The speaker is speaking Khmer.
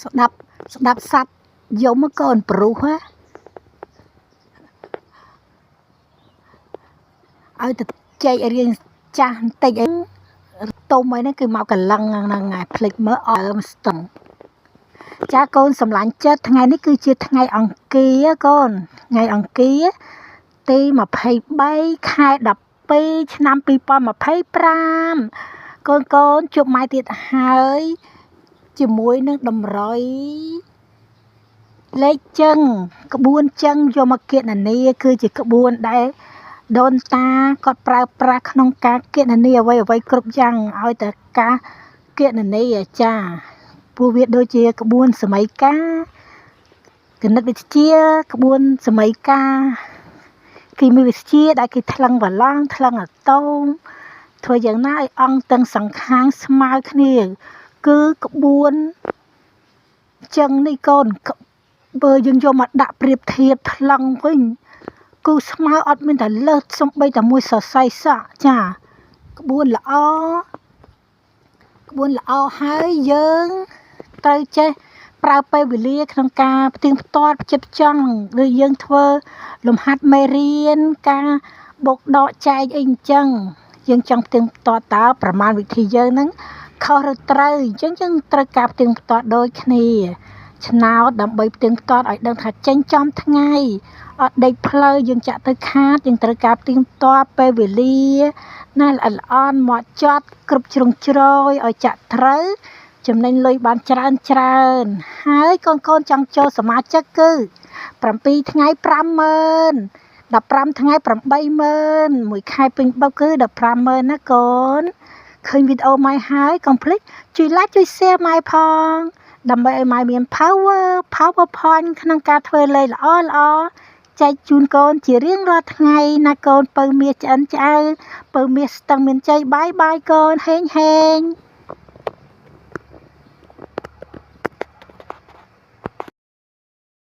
ស្ដាប់សัตว์យំកូនប្រុសឲ្យទៅចែករៀងចាស់បន្តិចអីទុំអីហ្នឹងគឺមកកលឹងហ្នឹងឯងភ្លេចមើលអើមស្ទឹងចាកូនសម្លាញ់ចិត្តថ្ងៃនេះគឺជាថ្ងៃអង្គារកូនថ្ងៃអង្គារទី23ខែ12ឆ្នាំ2025កូនជួបម៉ែទៀតហើយជាមួយនឹងតម្រុយលេខចឹងក្បួនចឹងយកមកគណនាគឺជាក្បួនដែលដូនតាគាត់ប្រើប្រាស់ក្នុងការគណនាអ្វីគ្រប់យ៉ាងឲ្យតែការគណនាចាព្រោះវាដូចជាក្បួនសម័យកាលគណិតវិទ្យាក្បួនសម័យកាលគីមីវិទ្យាដែលគេថ្លឹងបឡង់ថ្លឹងអាតូមធ្វើយ៉ាងណាឲ្យអង្គទាំងសង្ខាងស្មើគ្នាគឺក្បួនចឹងនេះកូនបើយើងយកមកដាក់ប្រៀបធៀបថ្លឹងវិញគឺស្មើអត់មានតែលើសសំបីតែមួយសរសៃសក់ចាក្បួនល្អហើយយើងត្រូវចេះប្រើពេលវេលាក្នុងការផ្ទៀងផ្ទាត់ផ្ចិតផ្ចង់ឬយើងធ្វើលំហាត់មេរៀនការបុកដកចែកអីអញ្ចឹងយើងចង់ផ្ទៀងផ្ទាត់តើប្រមាណវិធីយើងហ្នឹងខុសឬត្រូវអញ្ចឹងយើងត្រូវការផ្ទៀងផ្ទាត់ដូចគ្នាឆ្នោតដើម្បីផ្ទៀងផ្ទាត់ឲ្យដឹងថាចេញចំថ្ងៃអត់ដេកផ្លូវយើងចាក់ទៅខាតយើងត្រូវការផ្ទៀងផ្ទាត់ពេលវេលាណាល្អន់មកចត់គ្រប់ជ្រុងជ្រោយឲ្យចាក់ត្រូវចំណេញលុយបានច្រើនហើយកូនចង់ចូលសមាជិកគឺ7ថ្ងៃ50000 15ថ្ងៃ80000មួយខែពេញបឹកគឺ150,000ណាកូនឃើញវីដេអូម៉ែហើយកុំភ្លេចជួយ like ជួយ share ម៉ែផងដើម្បីឲ្យម៉ែមាន power point ក្នុងការធ្វើលេខល្អចែកជូនកូនជារៀងរាល់ថ្ងៃណាកូនពៅមាសឆ្អិនឆ្អៅពៅមាសស្ទឹងមានជ័យបាយកូនហេង